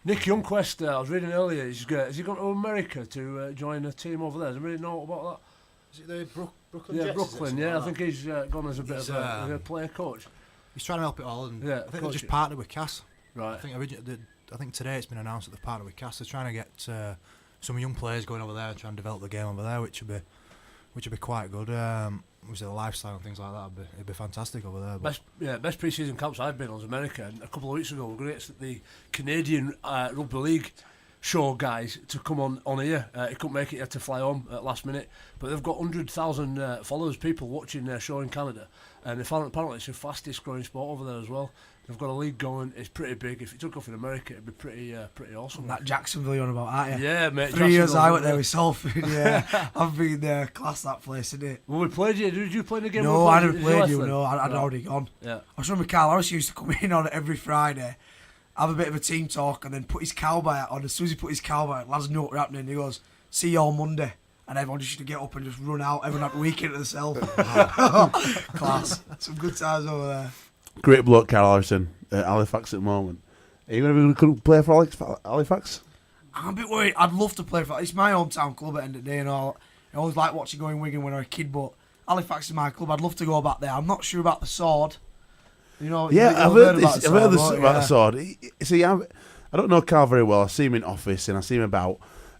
Nick Youngquest, I was reading earlier, has he gone to America to join a team over there? Does anybody know about Is it the Brooklyn that? Yeah, Jets, Brooklyn, I think he's gone as a bit of a player coach. He's trying to help it all, and Yeah, I think they've just partnered with Cass. Right. I think today it's been announced that they've partnered with Cass. They're trying to get some young players going over there and trying to develop the game over there, which would be quite good. Obviously the lifestyle and things like that, it'd be fantastic over there. Best pre-season camps I've been on was America, and a couple of weeks ago we were great at the Canadian Rugby League show guys to come on here. He couldn't make it, he had to fly home at last minute, but they've got 100,000 followers, people watching their show in Canada, and apparently it's the fastest growing sport over there as well. They've got a league going, it's pretty big. If it took off in America, it'd be pretty awesome. That Jacksonville you're on about, aren't you? Yeah, mate. 3 years I went there with Salford, yeah. I've been there, class that place, isn't it? Well, we played you. Did you play the game? No, I never played you, no. I'd Right. already gone. Yeah. I was remember Carl Harris used to come in on it every Friday, have a bit of a team talk, and then put his cowboy hat on. As soon as he put his cowboy hat, lads knew what was happening. He goes, "See you all Monday." And everyone just used to get up and just run out. Everyone had the weekend to themselves. Class. Some good times over there. Great bloke, Carl Harrison, at Halifax at the moment. Are you going to play for Halifax? I'm a bit worried. I'd love to play for. It's my hometown club at the end of the day, and all. I always liked watching going Wigan when I was a kid, but Halifax is my club. I'd love to go back there. I'm not sure about the sword. You know. Yeah, I've heard about the sword. See, I don't know Carl very well. I see him in office and I see him about,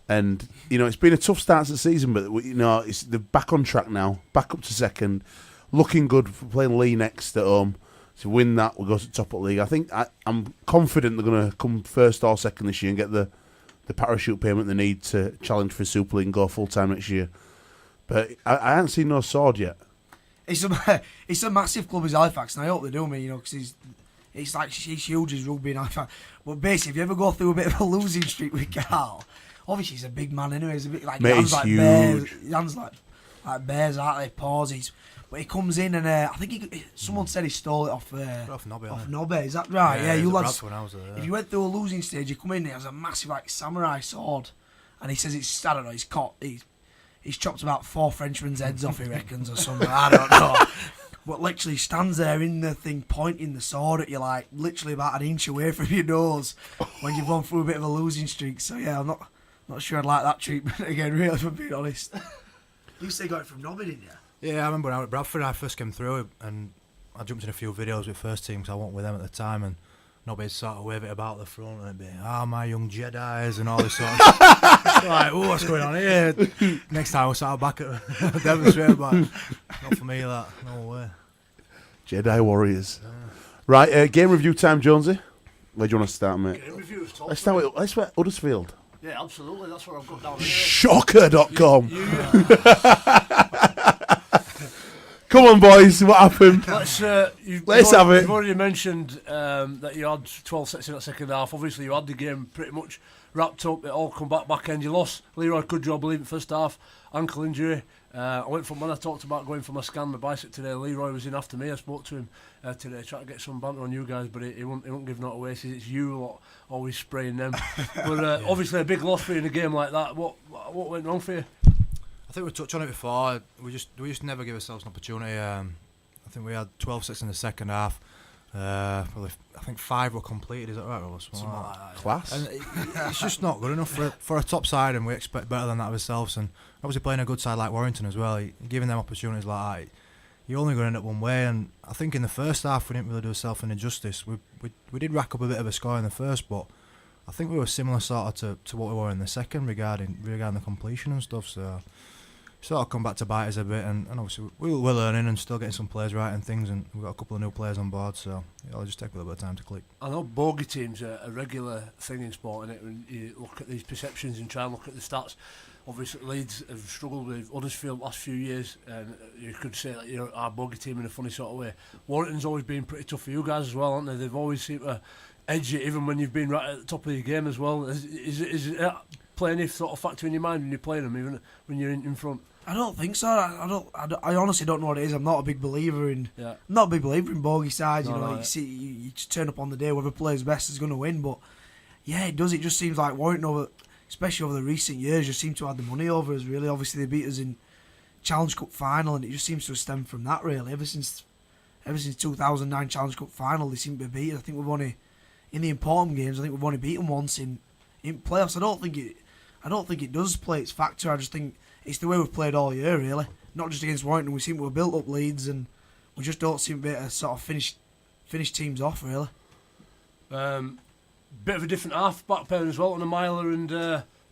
and it's been a tough start to the season, but they're back on track now, back up to second, looking good for playing Lee next at home. To win that, we'll go to top of the league. I think I'm confident they're going to come first or second this year and get the parachute payment they need to challenge for Super League and go full time next year. But I haven't seen no sword yet. It's a massive club as Halifax, and I hope they do me, because it's like he's huge as rugby in Halifax. But basically, if you ever go through a bit of a losing streak with Carl, obviously he's a big man anyway. He's a bit like hands like huge. bears, hands like bears, aren't they? Pauses. But he comes in and I think someone said he stole it off Nobby. Off Nobby, is that right? Yeah, you lads. If If you went through a losing stage, you come in, he has a massive samurai sword, and he says it's, I don't know, he's chopped about 4 Frenchmen's heads off, he reckons, or something. I don't know. But literally stands there in the thing pointing the sword at you, like literally about an inch away from your nose when you've gone through a bit of a losing streak. So yeah, I'm not sure I'd like that treatment again, really, if I'm being honest. You say got it from Nobby, didn't you? Yeah, I remember when I was at Bradford, I first came through and I jumped in a few videos with first team because I wasn't with them at the time, and Nobby'd sort of wave it about the front and it'd be, my young Jedis and all this sort of stuff. Like, what's going on here? Next time we'll start back at demonstrate, but not for me, that. No way. Jedi Warriors. Yeah. Right, game review time, Jonesy. Where do you want to start, mate? Game review, let's start with Huddersfield. Yeah, absolutely. That's what I've got down here. Shocker.com. Come on, boys. What happened? Let's have it. You've already mentioned that you had 12 sets in that second half. Obviously, you had the game pretty much wrapped up. It all come back end. You lost Leroy Kudrow, I believe, in first half. Ankle injury. When I talked about going for my scan, my bicep today, Leroy was in after me. I spoke to him today, trying to get some banter on you guys, but he won't give not away. He says it's you lot always spraying them. But obviously a big loss for you in a game like that. What went wrong for you? I think we touched on it before. We just never give ourselves an opportunity. I think we had 12 sets in the second half. Probably, I think 5 were completed. Is that right, Ross? Something like that. Class. And it's just not good enough for a top side, and we expect better than that of ourselves. And obviously playing a good side like Warrington as well, giving them opportunities like that, you're only going to end up one way. And I think in the first half we didn't really do ourselves any justice. We did rack up a bit of a score in the first, but I think we were similar sort of to what we were in the second regarding the completion and stuff. So sort of come back to bite us a bit, and obviously we're learning and still getting some players right and things, and we've got a couple of new players on board, so it'll just take a little bit of time to click. I know bogey teams are a regular thing in sport, innit? When you look at these perceptions and try and look at the stats. Obviously Leeds have struggled with Huddersfield the last few years, and you could say that our bogey team in a funny sort of way. Warrington's always been pretty tough for you guys as well, haven't they? They've always seemed to edge it even when you've been right at the top of your game as well. Is it play any sort of factor in your mind when you're playing them, even when you're in front? I don't think so. I honestly don't know what it is. I'm not a big believer in. Yeah. I'm not a big believer in bogey sides. You just turn up on the day, whoever plays best is going to win. But yeah, it does. It just seems like Warrington, especially over the recent years, just seem to have the money over us. Really, obviously they beat us in Challenge Cup final, and it just seems to have stemmed from that. Really, ever since 2009 Challenge Cup final, they seem to be beat us. I think we've only in the important games, I think we've only beaten once in playoffs. I don't think it does play its factor. I just think it's the way we've played all year, really. Not just against Warrington. We seem to have built up leads, and we just don't seem to be able to sort of finish teams off, really. Bit of a different half-back pair as well. On Myler and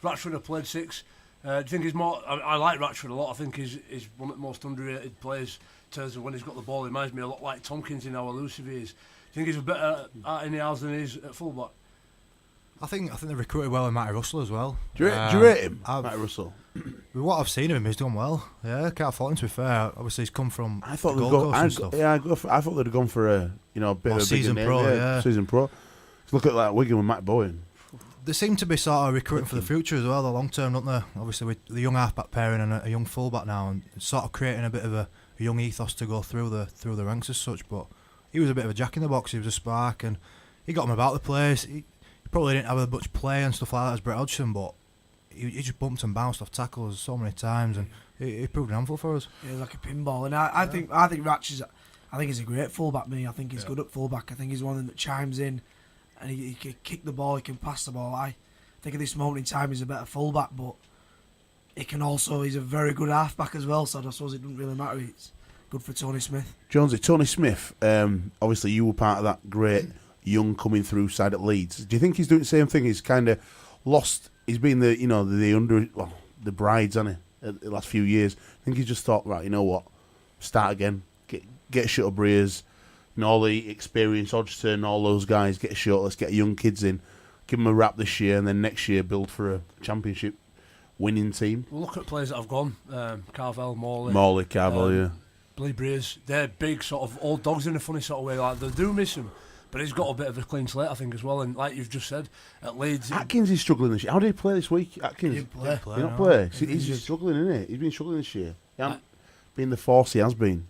Ratchford have played 6. Do you think he's more... I like Ratchford a lot. I think he's one of the most underrated players in terms of when he's got the ball. He reminds me a lot like Tompkins in how elusive he is. Do you think he's a better in the house than he is at full-back? I think they recruited well with Matty Russell as well. Do you rate him, Matty Russell? With what I've seen of him, he's done well. Yeah, can't fault him, to be fair. Obviously, he's come from I thought the they'd Gold go. Coast and stuff. I thought they'd have gone for a bit of a season bigger pro. name. Yeah. Season pro. Look at that Wigan with Matt Bowen. They seem to be sort of recruiting for the future as well, the long term, don't they? Obviously, with the young halfback pairing and a young fullback now, and sort of creating a bit of a young ethos to go through the ranks as such. But he was a bit of a jack in the box. He was a spark, and he got him about the place. He probably didn't have as much play and stuff like that as Brett Hodgson, but he just bumped and bounced off tackles so many times, and he proved an handful for us. Yeah, like a pinball. And I think Ratch is. I think he's a great fullback. I think he's good at fullback. I think he's one of them that chimes in, and he can kick the ball, he can pass the ball. I think at this moment in time he's a better fullback, but he's a very good halfback as well, so I suppose it doesn't really matter. It's good for Tony Smith. Jonesy, Tony Smith, obviously you were part of that great young coming through side at Leeds. Do you think he's doing the same thing? He's kind of lost, he's been the brides, hasn't he, the last few years. I think he's just thought, right, you know what, start again, get a shot of Breers, all the experience, Hodgson, all those guys, get a shot, let's get young kids in, give them a rap this year, and then next year build for a championship winning team. We'll look at players that have gone, Carvel, Morley, Carvel, yeah. Billy Breers, they're big sort of old dogs in a funny sort of way, like they do miss him, but he's got a bit of a clean slate, I think, as well, and like you've just said, at Leeds... Atkins is struggling this year. How did he play this week, Atkins? He didn't play. He not play? He's just struggling, isn't he? He's been struggling this year. He hasn't been the force he has been.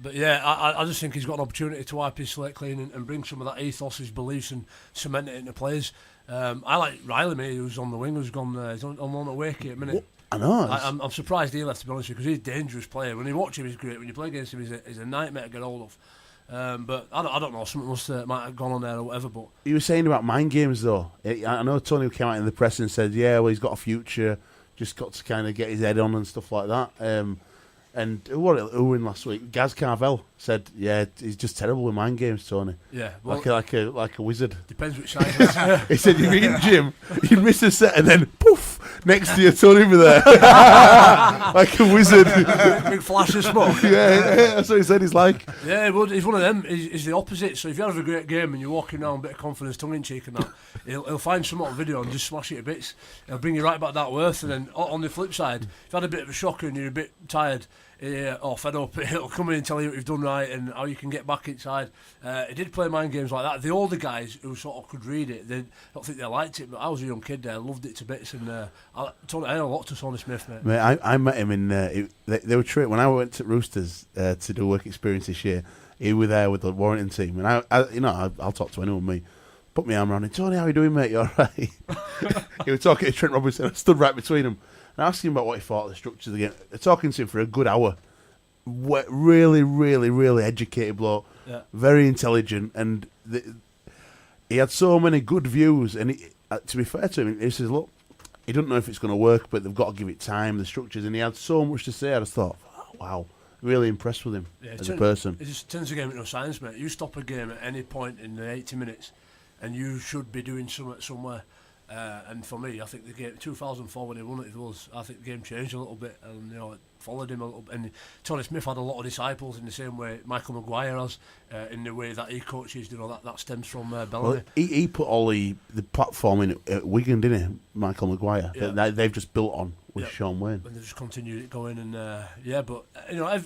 But yeah, I just think he's got an opportunity to wipe his slate clean and bring some of that ethos, his beliefs, and cement it into players. I like Riley, mate, who's on the wing, who's gone, he's on loan at Wakey at the minute. I know. I'm surprised he left, to be honest with you, because he's a dangerous player. When you watch him, he's great. When you play against him, he's a nightmare to get hold of. But I don't know, something might have gone on there or whatever. But you were saying about mind games, though. I know Tony came out in the press and said, yeah, well, he's got a future, just got to kind of get his head on and stuff like that. And who were in last week? Gaz Carvel said, "Yeah, he's just terrible with mind games, Tony. Yeah, well, like a wizard. Depends which side." He said, "You'd be in gym, you'd miss a set, and then poof, next to you, Tony over there, like a wizard, big flash of smoke." Yeah, that's what he said. He's like, yeah, well, he's one of them. He's the opposite. So if you have a great game and you're walking around, a bit of confidence, tongue in cheek, and that, he'll find some on video and just smash it to bits. He'll bring you right back that worth. And then on the flip side, if you've had a bit of a shocker and you're a bit tired, or fed up, he'll come in and tell you what you've done right and how you can get back inside. He did play mind games like that. The older guys who sort of could read it, they don't think they liked it, but I was a young kid there, loved it to bits, and I had a lot to Tony Smith, mate. I met him in they were when I went to Roosters to do work experience this year. He was there with the Warrington team, and I'll talk to anyone. Me, put my arm around him. Tony, how you doing, mate? You all right? He was talking to Trent Robinson. I stood right between them. And asking him about what he thought of the structures again. Talking to him for a good hour. Really, really, really educated bloke. Yeah. Very intelligent. And he had so many good views. And to be fair to him, he says, look, he doesn't know if it's going to work, but they've got to give it time, the structures. And he had so much to say. I just thought, wow, really impressed with him as a person. It just turns a game into science, mate. You stop a game at any point in the 80 minutes and you should be doing something somewhere. And for me, I think the game 2004 when he won it was, I think the game changed a little bit, and it followed him a little bit. And Tony Smith had a lot of disciples in the same way Michael Maguire has, in the way that he coaches. That stems from Bellamy. Well, he put all the platform in at Wigan, didn't he, Michael Maguire? Yeah. That they've just built on with Sean Wayne. And they've just continued it going, and but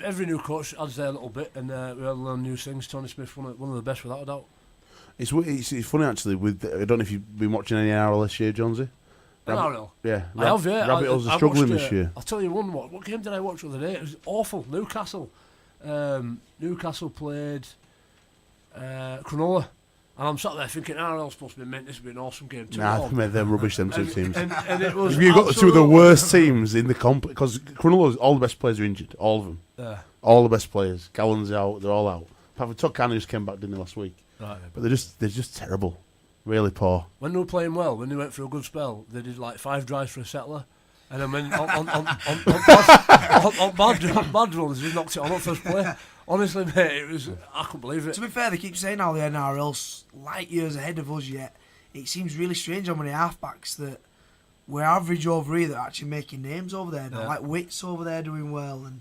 every new coach adds their little bit, and we all learn new things. Tony Smith, one of the best without a doubt. It's funny actually. I don't know if you've been watching any NRL this year, Jonesy. NRL? Yeah. I have, yeah. Rabbit Hills are struggling this year. I'll tell you one. What game did I watch the other day? It was awful. Newcastle. Newcastle played Cronulla. And I'm sat there thinking, NRL's supposed to be meant. This would be an awesome game. Nah, they're rubbish, them two teams. And it was you've got two of the worst teams in the comp, because Cronulla, all the best players are injured. All of them. All the best players. Callan's out. They're all out. Apart from Tuck Cannon just came back, didn't he, last week? Right. But they're just terrible, really poor. When they were playing well, when they went for a good spell, they did like 5 drives for a settler. And then when on bad runs, they knocked it on at first play. Honestly, mate, I couldn't believe it. To be fair, they keep saying how the NRL's light years ahead of us yet. It seems really strange how many halfbacks that we're average over here that are actually making names over there now. Like Witt's over there doing well, and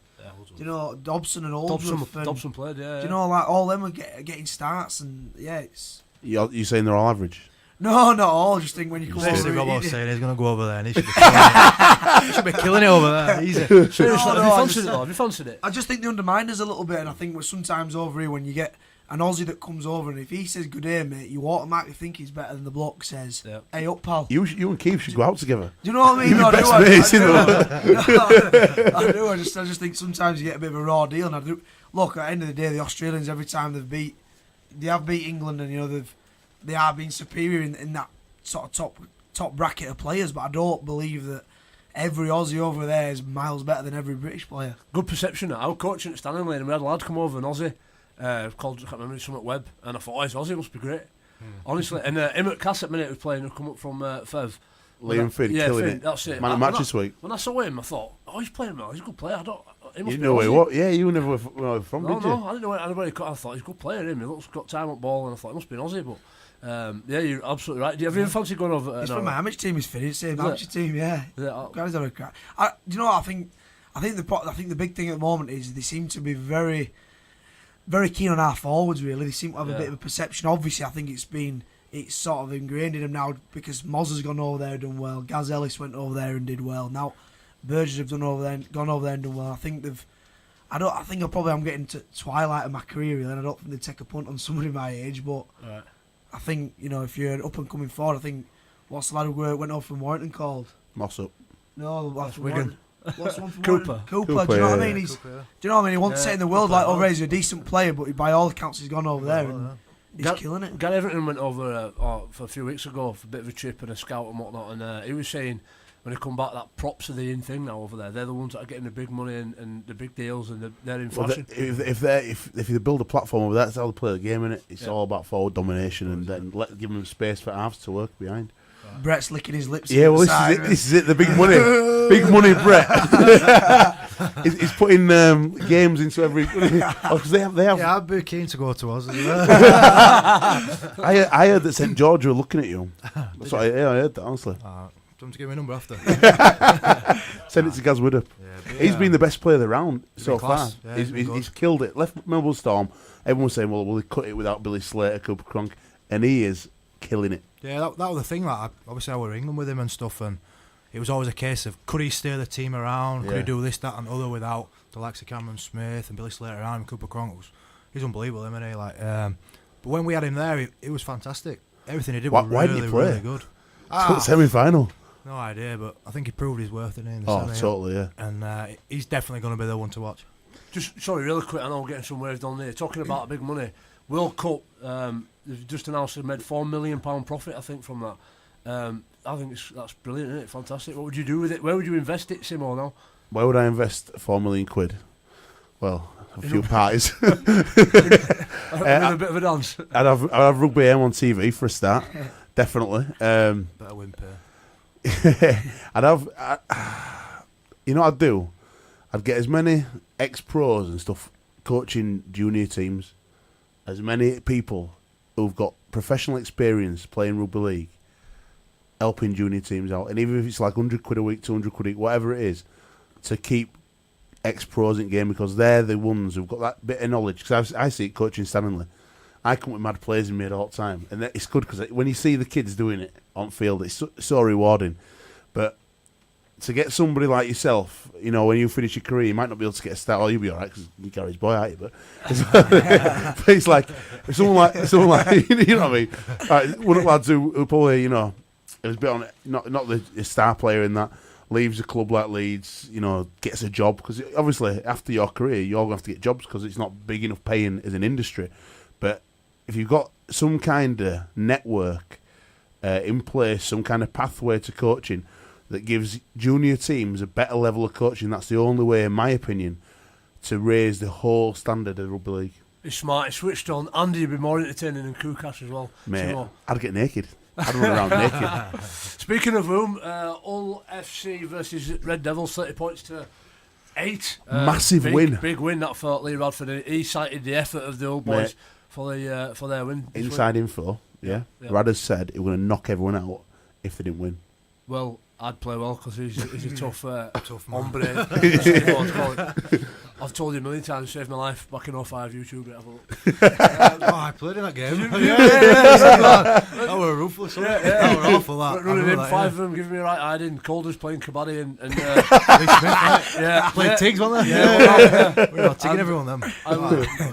you know, Dobson and Aldruff. Dobson played, yeah. Do you know, like all them are getting starts, and it's. You're saying they're all average? No, not all. Just think when you come over. Robbo saying he's going to go over there and he should be killing it. He should be killing it over there. Easy. Seriously, have you fancied it? I just think they undermine us a little bit, and I think we're sometimes over here when you get an Aussie that comes over, and if he says good day, mate, you automatically think he's better than the bloke says, hey up, pal. You and Keith should go out together. Do you know what I mean? You're best mates in the world. I do. I just think sometimes you get a bit of a raw deal, and I do. Look, at the end of the day, the Australians, every time they have beat England, and you know they are being superior in that sort of top bracket of players, but I don't believe that every Aussie over there is miles better than every British player. Good perception. I was coaching at Stanley and we had a lad come over, an Aussie, called, I can't remember, something Webb, and I thought, oh, he's Aussie, must be great. Honestly, and him at Cass at minute was playing, who come up from Ferres. Liam Finn, killing Finn, it. That's it. Man of match this week. When I saw him, I thought, oh, he's playing well, he's a good player. He must You be know Aussie. what? Yeah, you never were from, No, did you? I didn't know anybody. I thought he's a good player. Him, he looks got time up ball, and I thought he must be an Aussie. But yeah, you're absolutely right. Have you ever fancied going over? He's from my amateur team. He's finished same amateur team. Yeah, guys have a crack. Do you know what I think? I think the big thing at the moment is they seem to be very, very keen on our forwards. Really, they seem to have a bit of a perception. Obviously, I think it's sort of ingrained in them now because Moz has gone over there and done well. Gaz Ellis went over there and did well. Now Burgess have gone over there and done well. I think I'm getting to twilight of my career really, and I don't think they'd take a punt on somebody my age. But I think, you know, if you're an up and coming forward, I think what's the lad who went over from Warrington called? Moss-up. No, that's Wigan. What's the one from Cooper. Cooper. Do you know what I mean? Do you know what I mean? He won't say in the world like, oh, he's a decent player, but by all accounts, he's gone over there and he's killing it. Gary Everton went over for a few weeks ago for a bit of a trip and a scout and whatnot, and he was saying when he come back that props are the in thing now over there. They're the ones that are getting the big money and the big deals, and they're in fashion. If they build a platform over there, that's how they play the game, innit? It's all about forward domination and then give them space for halves to work behind. Brett's licking his lips. Yeah, well, this is it. The big money, Brett. He's putting games into every. Because they have. Yeah, I'd be keen to go to us as well. I heard that St George were looking at you. That's what I heard that, honestly. Do you want to give me a number after? Send it to Gaz Widdup. He's been the best player of the round so far. Yeah, he's killed it. Left Melbourne Storm. Everyone was saying, well, will he cut it without Billy Slater, Cooper Cronk? And he is killing it. Yeah, that was the thing. Like, obviously, I were in England with him and stuff, and it was always a case of could he steer the team around? Could he do this, that, and other without the likes of Cameron Smith and Billy Slater around and Cooper Cronk? He's unbelievable, isn't he? Like, but when we had him there, it was fantastic. Everything he did was really good. Semi-final. No idea, but I think he proved his worth in the semi. Totally, yeah. And he's definitely going to be the one to watch. Just sorry, really quick. I know we're getting some waves down there. Talking about big money, World Cup. They've just announced they've made £4 million profit. I think from that. I think that's brilliant, isn't it? Fantastic. What would you do with it? Where would you invest it, Simo? Now? Where would I invest £4 million? Well, a few parties. A bit of a dance. I'd have Rugby AM on TV for a start, definitely. Better win pay. I'd have, you know what I'd do? I'd get as many ex-pros and stuff coaching junior teams, as many people who've got professional experience playing rugby league, helping junior teams out, and even if it's like £100 a week, £200 a week, whatever it is, to keep ex-pros in the game, because they're the ones who've got that bit of knowledge. Because I see it coaching Stanley. I come with mad players in me all the time, and it's good because when you see the kids doing it on field, it's so rewarding. But to get somebody like yourself, you know, when you finish your career, you might not be able to get a start. Oh, you'll be all right because you're Gary's boy, aren't you? But it's like someone like you know what I mean? Right, one of the lads who probably, you know, was a bit on not the star player in that, leaves a club like Leeds, you know, gets a job, because obviously after your career you're going to have to get jobs because it's not big enough paying as an industry. But if you've got some kind of network in place, some kind of pathway to coaching that gives junior teams a better level of coaching, that's the only way, in my opinion, to raise the whole standard of rugby league. He's smart, he's switched on, and he'd be more entertaining than Kukash as well. Mate, So, I'd get naked. I'd run around naked. speaking of whom, Hull FC versus Red Devils, 30 points to 8. Massive win. Big win that for Lee Radford. He cited the effort of the old boys for their win. Inside info, yeah. Rad has said he was going to knock everyone out if they didn't win. Well, I'd play well because he's a tough hombre. I've told you a million times, saved my life back in 05 YouTube. Have a look. I played in that game. That were ruthless. That were awful. That. Running in 5 of them, giving me a right eye in. Colders playing kabaddi and played Tiggs, weren't they? We were tigging everyone them.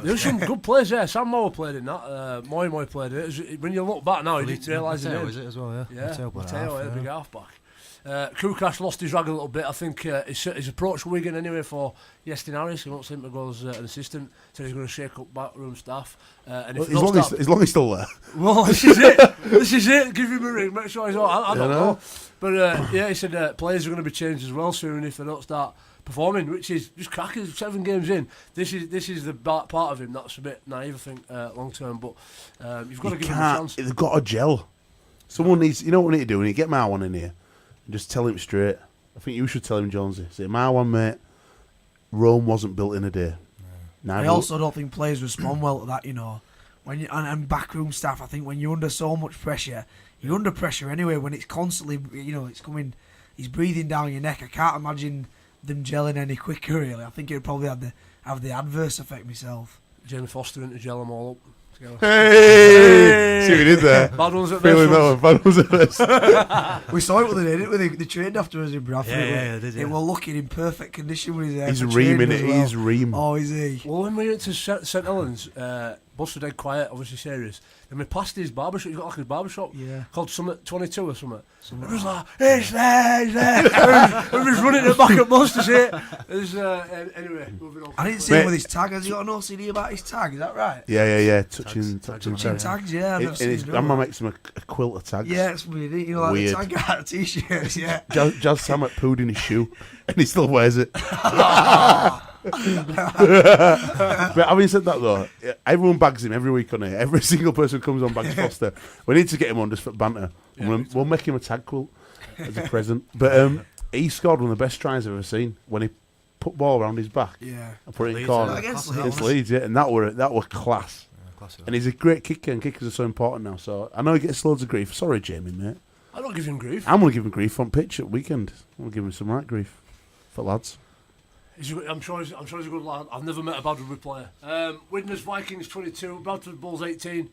There's some good players there. Sam Moore played in that. Moy played it. When you look back now, you didn't realise it. Was it as well? Yeah. Mateo, the big halfback. Kukash lost his rag a little bit. I think he's approached Wigan anyway for Yestin Harris. He wants him to go as an assistant. Said he's going to shake up backroom staff. And if as long as he's still there. Well, this is it. This is it. Give him a ring. Make sure he's all right. I don't know. But he said players are going to be changed as well soon if they don't start performing, which is just cracking. 7 games in. This is the part of him that's a bit naive, I think, long term. But you've got to give him a chance. They've got to gel. Someone needs. You know what we need to do? We need to get Marwan in here. And just tell him straight. I think you should tell him, Jonesy. Say, Marwan, mate, Rome wasn't built in a day. No. I also don't think players respond well to that, you know. When you, and backroom staff, I think when you're under so much pressure, you're under pressure anyway. When it's constantly, you know, it's coming, he's breathing down your neck. I can't imagine them gelling any quicker, really. I think it would probably have the adverse effect myself. Jamie Foster in to gel them all up. Hey! See what he did there? Bad ones at Feeling best. bad ones at best. We saw it what they did, didn't we? They trained afterwards in Bradford. Yeah, they did. It was looking in perfect condition when he's there. He's for reaming training it. as well. He's ream. Oh, is he? Well, when we went to St Helens, bus were dead quiet, obviously serious. Then we passed his barbershop. He's got like his barbershop called Summit 22 or something. It was like, it's there, it's there. We was running it back at bus to see it. Anyway, moving on. I didn't see him with his tag. Has he got an OCD about his tag? Is that right? Yeah. Touching Tags, yeah. And his grandma makes him a quilt of tags. Yeah, it's weird. You know, like Weird. the tag out of t-shirts, yeah. Jazz Samet pooed in his shoe, and he still wears it. But having said that though, everyone bags him every week on here. Every single person who comes on bags Foster. We need to get him on just for banter. We'll make him a tag quilt as a present. But he scored one of the best tries I've ever seen when he put ball around his back and put it in corner against Leeds. Yeah, and that were class. And he's a great kicker, and kickers are so important now. So I know he gets loads of grief. Sorry, Jamie, mate. I don't give him grief. I'm going to give him grief on pitch at weekend. I'm going to give him some right grief for lads. I'm sure he's a good lad. I've never met a bad rugby player. Widnes Vikings 22, Bradford Bulls 18.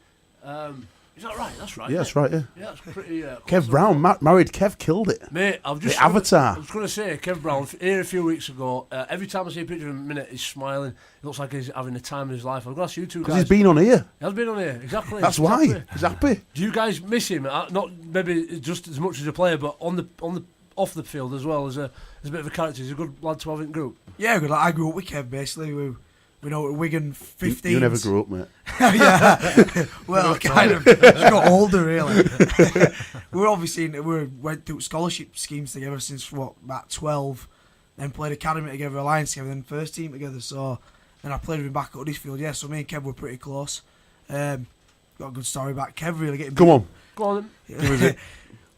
Is that right? That's right. Yeah, that's right. Yeah. Yeah, that's pretty. Kev Brown married Kev, killed it. Mate, the Avatar. I was going to say Kev Brown here a few weeks ago. Every time I see a picture of him, he's smiling. It looks like he's having the time of his life. I've got to ask you two guys. Because he's been on here. He has been on here, exactly. That's why he's happy. Do you guys miss him? Not maybe just as much as a player, but on the off the field as well as a bit of a character. He's a good lad to have in the group. Yeah, good. Like, I grew up with Kev basically. We know Wigan 15. You never grew up, mate. Yeah, well, kind of. Just got older, really. we went through scholarship schemes together since about 12. Then played academy together, alliance together, then first team together. So then I played with him back at Huddersfield. Yeah, so me and Kev were pretty close. Got a good story about Kev really getting. Go on. Then.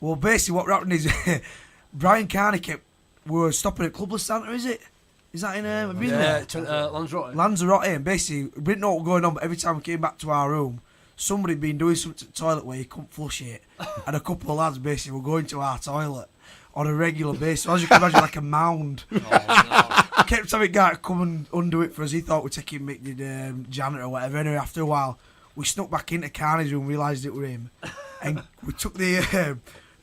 Well, basically what happened is Brian Carney we were stopping at Clubless Centre, is it? Is that in Lanzarote? Lanzarote, and basically, we didn't know what was going on, but every time we came back to our room, somebody had been doing something to the toilet where you couldn't flush it, and a couple of lads basically were going to our toilet on a regular basis. As you can imagine, like a mound. Oh, no. Kept having a guy to come and undo it for us. He thought we'd take him, Mick did janitor or whatever. Anyway, after a while, we snuck back into Carney's room, realised it were him, and we took the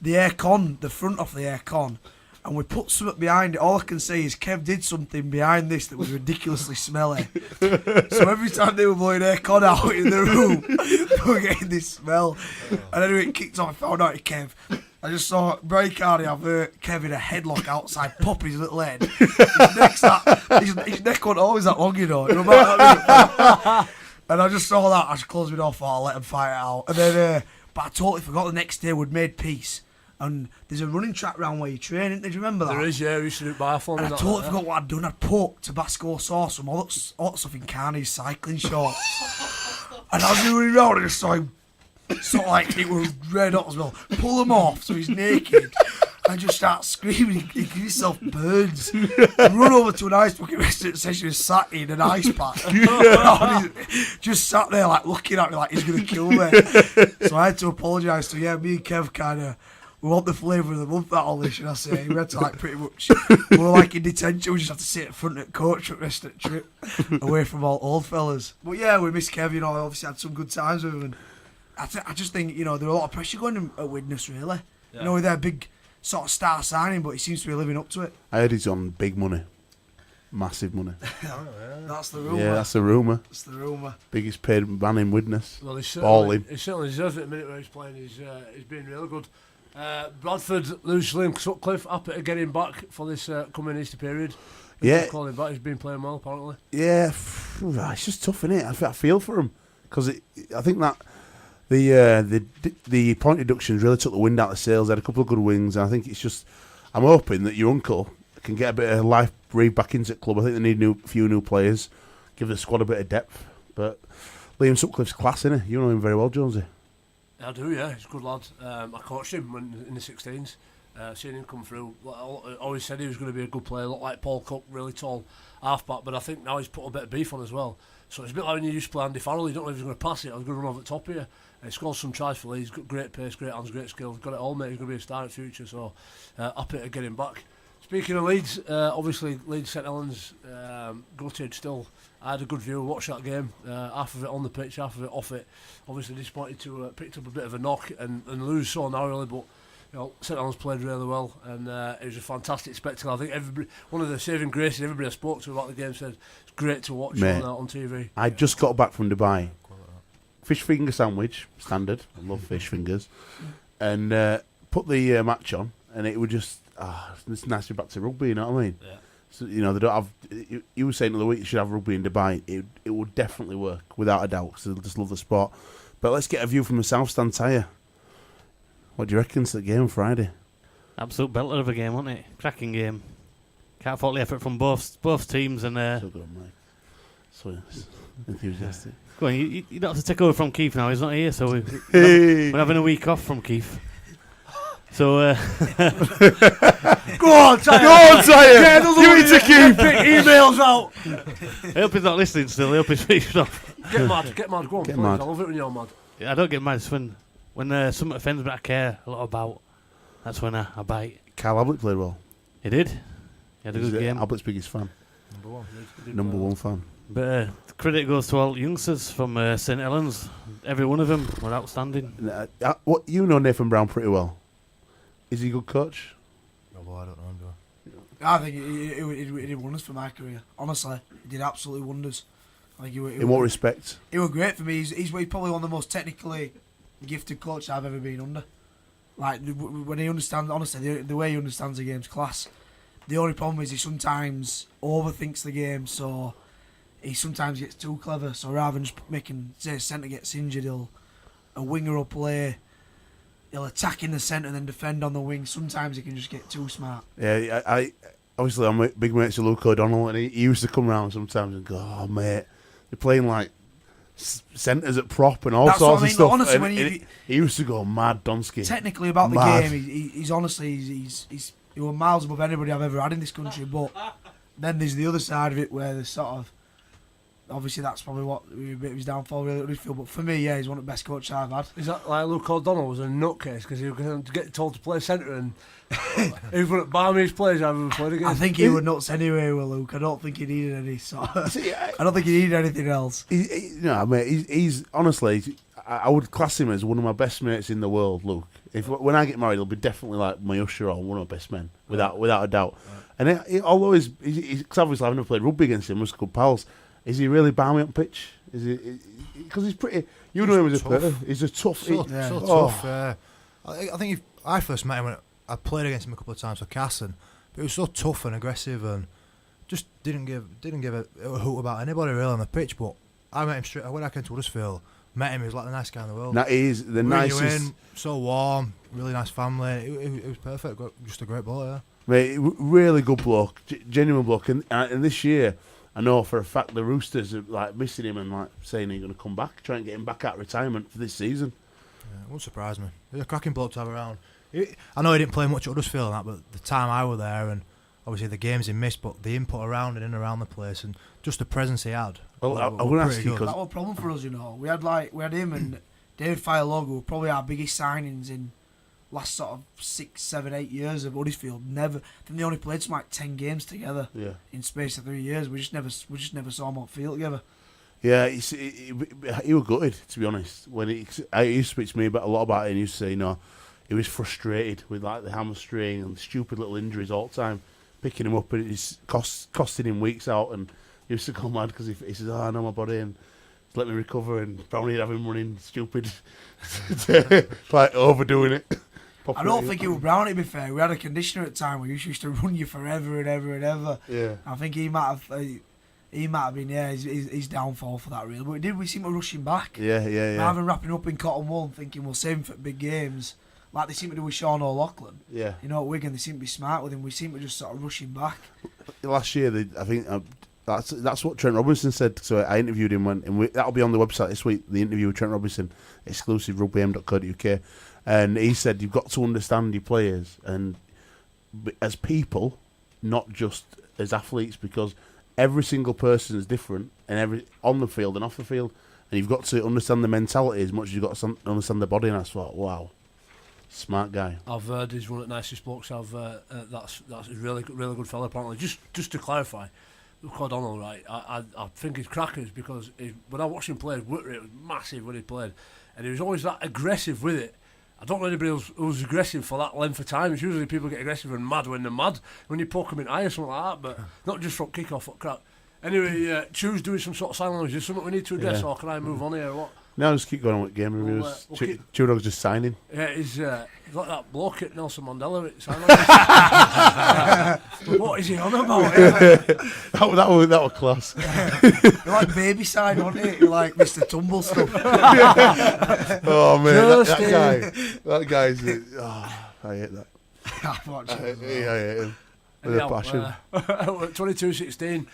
aircon, the front off the aircon, and we put something behind it. All I can say is Kev did something behind this that was ridiculously smelly. So every time they were blowing aircon out in the room, they were getting this smell. And anyway, it kicked off. I found out Kev. I just saw Brian Carney have Kev in a headlock outside, pop his little head. His neck wasn't always that long, you know. And I just saw that. I just closed my door, thought I'll let him fight it out. And then, but I totally forgot the next day we'd made peace. And there's a running track round where you train, isn't there? Do you remember that? There is, yeah. We used to do biathlon. And I that, totally forgot what I'd done. I'd put Tabasco sauce from all that stuff in Carney's cycling shorts. And I was running around and I just saw him, sort of like it was red hot as well. Pull him off so he's naked. And just start screaming. He gives himself burns. And run over to an ice bucket restaurant and says she was sat in an ice pack. And he just sat there like looking at me like he's going to kill me. So I had to apologise to me and Kev kind of. We want the flavour of the month, that all this, should I say. We had to, like, pretty much, we were like in detention, we just had to sit in front of the coach for the rest of the trip, away from all old fellas. But yeah, we missed Kev, you know, I obviously had some good times with him, and I just think, you know, there were a lot of pressure going in at Widnes, really. Yeah. You know, with their big sort of star signing, but he seems to be living up to it. I heard he's on big money. Massive money. That's the rumour. Yeah, that's the rumour. That's the rumour. Biggest paid man in Widnes. Well, he certainly deserves it. The minute where he's playing, he's been really good. Bradford lose Liam Sutcliffe, happy to get him back for this coming Easter period. Yeah, call him back. He's been playing well apparently. Yeah, it's just tough, isn't it? I feel for him because I think that the point deductions really took the wind out of the sails. They had a couple of good wings, and I think it's just I'm hoping that your uncle can get a bit of life breathed back into the club. I think they need a few new players, give the squad a bit of depth. But Liam Sutcliffe's class, isn't he? You know him very well, Jonesy. I do, yeah. He's a good lad. I coached him in the 16s. Seeing him come through, I always said he was going to be a good player. Looked like Paul Cook, really tall halfback, but I think now he's put a bit of beef on as well. So it's a bit like when you used to play Andy Farrell. You don't know if he's going to pass it or he's going to run over the top of you. He scores some tries for Leeds. He's got great pace, great hands, great skills. Got it all, mate. He's going to be a star in the future. So happy to get him back. Speaking of Leeds, obviously Leeds St Helens gutted still. I had a good view, watched that game, half of it on the pitch, half of it off it. Obviously disappointed to picked up a bit of a knock and lose so narrowly, but you know, St Helens played really well and it was a fantastic spectacle. I think one of the saving graces everybody I spoke to about the game said it's great to watch on TV. I just got back from Dubai. Fish finger sandwich, standard. I love fish fingers. And put the match on and it would just, it's nice to be back to rugby, you know what I mean? Yeah. So, you know, they don't have. You were saying the other week you should have rugby in Dubai. It would definitely work, without a doubt, because they just love the sport. But let's get a view from the South Stand Tyre. What do you reckon to the game Friday? Absolute belter of a game, wasn't it? Cracking game. Can't fault the effort from both teams. And so good, Mike. So enthusiastic. Go on, you don't have to take over from Keith now. He's not here, so we're having a week off from Keith. So, go on, Tyre! Go on, Tyre! Give it to Keith! Emails out! I hope he's not listening still. I hope he's switched off. Get mad, go on, get please. mad. I love it when you're mad. Yeah, I don't get mad. It's when something offends me that I care a lot about. That's when I bite. Kyle Ablett played well. He did. He had a good game. Ablett's biggest fan. Number one fan. But the credit goes to all youngsters from St Helens. Every one of them were outstanding. What you know Nathan Brown pretty well. Is he a good coach? No, well, I don't know. I think he did wonders for my career. Honestly, he did absolutely wonders. I think In what respect? He was great for me. He's probably one of the most technically gifted coaches I've ever been under. Like, when he understands, honestly, the way he understands the game's class. The only problem is he sometimes overthinks the game, so he sometimes gets too clever. So rather than just making, say, a centre gets injured, a winger will play. He'll attack in the centre and then defend on the wing. Sometimes he can just get too smart. Yeah, I obviously I'm big mates with Luke O'Donnell, and he used to come round sometimes and go, "Oh mate, they're playing like centres at prop and all That's sorts what I mean. of stuff." Honestly, and when he used to go mad, Donsky. Technically about mad. the game, he's honestly he was miles above anybody I've ever had in this country. But then there's the other side of it where there's sort of. Obviously, that's probably what a bit of his downfall really would feel. But for me, yeah, he's one of the best coaches I've had. Is that like Luke O'Donnell was a nutcase because he was going to get told to play centre and he was one of the balmiest players I've ever played against. I think he was nuts anyway with Luke. I don't think he needed any sort of, I don't think he needed anything else. He's honestly, I would class him as one of my best mates in the world, Luke. When I get married, he'll be definitely like my usher or one of my best men, without a doubt. And although he's cause obviously I've never played rugby against him, we're good pals. Is he really balmy on pitch? Is he? Because he's pretty. You know him as a player. He's a tough. Tough. I think if I first met him when I played against him a couple of times for Casson, but he was so tough and aggressive and just didn't give a hoot about anybody really on the pitch. But I met him straight when I came to Huddersfield. met him. He was like the nice guy in the world. That is the Bring you nicest. in, so warm, really nice family. It was perfect. Just a great boy. Yeah. Mate, really good bloke, genuine bloke. And this year, I know for a fact the Roosters are like missing him and like saying he's going to come back, try and get him back out of retirement for this season. Yeah, it won't surprise me. He's a cracking bloke to have around. I know he didn't play much at Huddersfield and that, but the time I was there and obviously the games he missed, but the input around and in and around the place and just the presence he had. Well, I want to ask you That was a problem for us, you know. We had him and David Fayalogo, were probably our biggest signings in last sort of 6, 7, 8 years of Huddersfield. I think they only played some like 10 games together. Yeah. In space of 3 years. We just never saw them on field together. Yeah, he was gutted, to be honest. When he used to speak to me a lot about it, and he used to say, he was frustrated with like the hamstring and stupid little injuries all the time, picking him up, and it's costing him weeks out. And he used to go mad because he says, "I know my body, and let me recover." And probably have him running stupid, like overdoing it. I don't think it was Brown, to be fair. We had a conditioner at the time where he used to run you forever and ever and ever. Yeah. I think he might have been his downfall for that, really. But we seem to rush him back. Yeah. Rather than wrapping up in cotton wool and thinking we'll save him for big games, like they seem to do with Sean O'Loughlin. Yeah. You know, at Wigan, they seem to be smart with him. We seem to just sort of rush him back. Last year, I think that's what Trent Robinson said. So I interviewed him that'll be on the website this week. The interview with Trent Robinson, exclusive rugbyam.co.uk, and he said you've got to understand your players and as people, not just as athletes, because every single person is different, and on the field and off the field, and you've got to understand the mentality as much as you've got to understand the body. And I thought, wow, smart guy. I've heard he's one of the nicest blokes. That's a really good fella. Apparently, just to clarify, Luke O'Donnell, right? I think he's crackers because when I watched him play, it was massive when he played, and he was always that aggressive with it. I don't know anybody else who's aggressive for that length of time. It's usually people get aggressive and mad when they're mad, when you poke them in the eye or something like that, but not just from kick-off or crap. Anyway, Chu's doing some sort of sign language. Is there something we need to address, or can I move on here or what? No, just keep going on with game reviews. Chudog's just signing. Yeah, he's like that bloke at Nelson Mandela at sign language. What is he on about? that was class. You're like baby sign, aren't you? You're like Mr. Tumble stuff. Oh man, that guy's. I hate that. I hate him. With a passion. 22-16,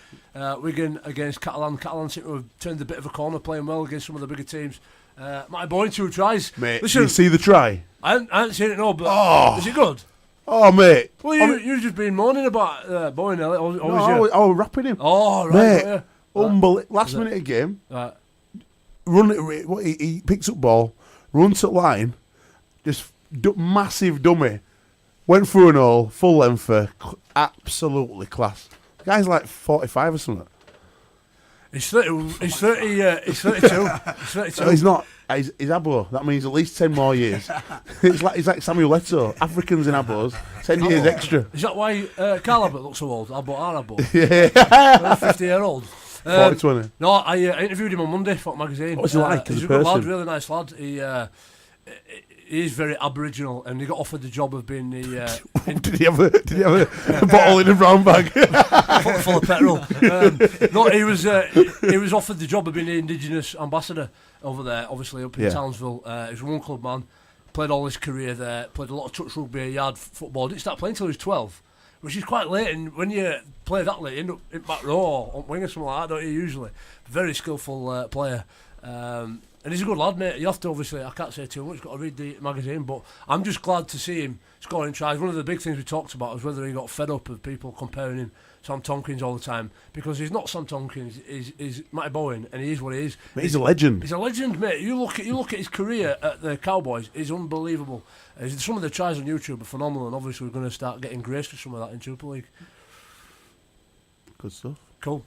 Wigan against Catalan. Catalan seem to have turned a bit of a corner, playing well against some of the bigger teams. My boy, 2 tries. Mate, listen, did you see the try? I haven't seen it, no, but is it good? Oh, mate. Well, you've just been moaning about Bowen, I was rapping him. Oh, right. Mate, Yeah. unbelievable. Last minute of game, Right. he picks up ball, runs to line, just massive dummy. Went through an all, full length for absolutely class. The guy's like 45 or something. He's 30. He's 32. He's 32. No, he's not. He's Abo. That means at least 10 more years. He's like Samuel Eto'o. Africans in Abos, 10 years extra. Is that why Carl Abbott looks so old? Abbott. Yeah. 50-year-old. 40-20. No, I interviewed him on Monday for magazine. What's he like as he's a a good person? lad, really nice lad. He is very Aboriginal, and he got offered the job of being the. Did he have a bottle in a brown bag? full of petrol. No, he was offered the job of being the Indigenous ambassador over there, obviously up in Townsville. He's a one-club man, played all his career there, played a lot of touch rugby, yard football. Didn't start playing until he was 12, which is quite late. And when you play that late, you end up in back row or on wing or something like that, don't you? Usually, very skillful player. And he's a good lad, mate. You have to, obviously, I can't say too much, got to read the magazine, but I'm just glad to see him scoring tries. One of the big things we talked about was whether he got fed up of people comparing him to Sam Tompkins all the time, because he's not Sam Tompkins, he's Matty Bowen, and he is what he is. Mate, he's a legend. He's a legend, mate. You look at his career at the Cowboys, he's unbelievable. Some of the tries on YouTube are phenomenal, and obviously we're going to start getting graced with some of that in Super League. Good stuff. Cool.